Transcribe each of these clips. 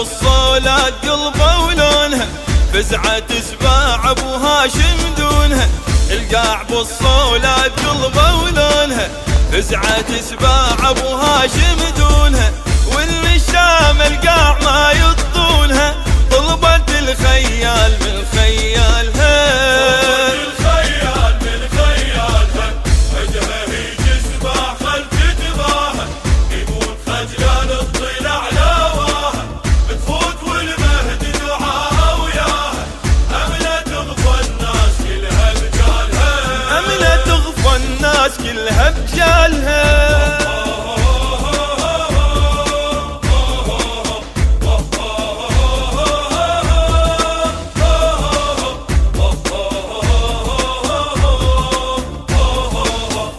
بالصولات قلبه ولونها، فزعة سباع ابو هاشم دونها. القاع بالصولات قلبه ولونها، فزعة سباع ابو هاشم دونها. واللي شام القاع ما يطونها، طلبت الخيال من خيالها. كلها بجالها.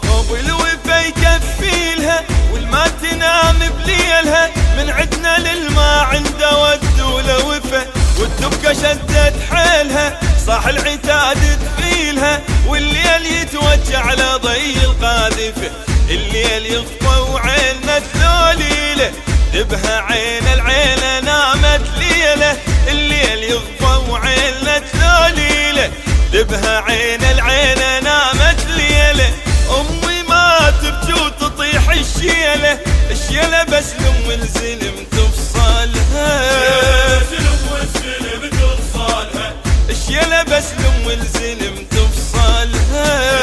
وبالوفا يكفيلها والما تنام بليلها، من عدنا للما عنده ود ولوفا، والدبكة شدت حيلها صاح العتاد تفيلها. والليل يتوجه على ضي القاذفة، الليل يخفى وعيننا تلوليله، ذبها عين العيلة نامت ليله. الليل يخفى وعيننا تلوليله، ذبها عين العيلة نامت ليله. امي ما تبكي وتطيح الشيله، الشيله بس لام الزلم تفصلها. الشيله بس لام الزلم تفصلها.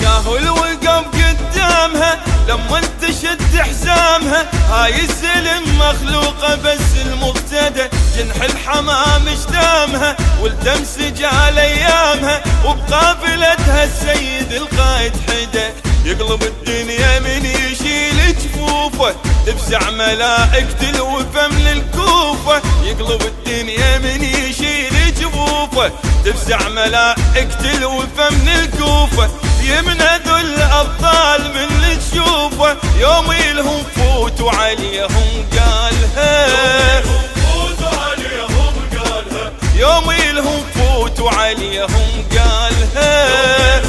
ياهو الوقف قدامها لما تشد حزامها، هاي الزلم مخلوقه بس المبتدى، جنح الحمام اشتامها والدم سجال ايامها. وبقافلتها السيد القائد حدا، يقلب الدنيا من يشيل جفوفه، تفزع ملائكة الوفا من الكوفة. يقلب الدنيا من يشيل جفوفه، تفزع ملائكة الوفا من الكوفة. يمنى ذل الابطال من اللي تشوفه، يوم يلهم فوت وعليهم قالها. يوم يلهم فوت وعليهم قالها.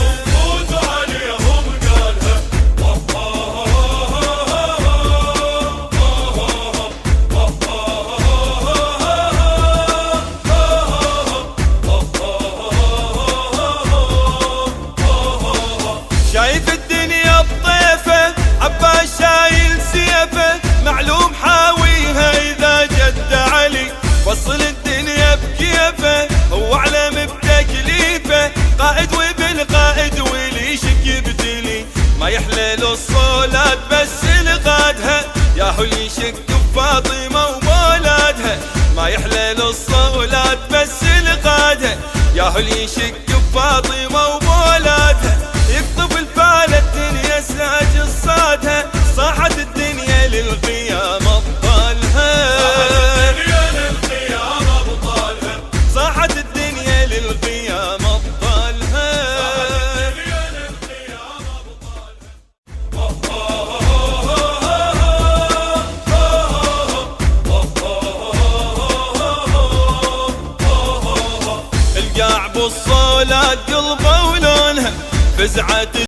شايف الدنيا بطيفه، عباس شايل سيفه، معلوم حاويها اذا جد علي. فصل الدنيا بكيفه، هو علم بتكليفه، قائد وبالقائد واللي يشك يبتلي. ما يحلل الصولات بس لقادها، ياهو اللي يشك بفاطمه ومولادها. ما يحلل الصولات بس لقادها، ياهو اللي يشك بفاطمه ومولادها. يكتب الفال الدنيا ساج الصادها، صاحت الدنيا للقيام ابطالها. صاحت الدنيا للقيام ابطالها. القاع بالصولات قلبه ولونها، فزعة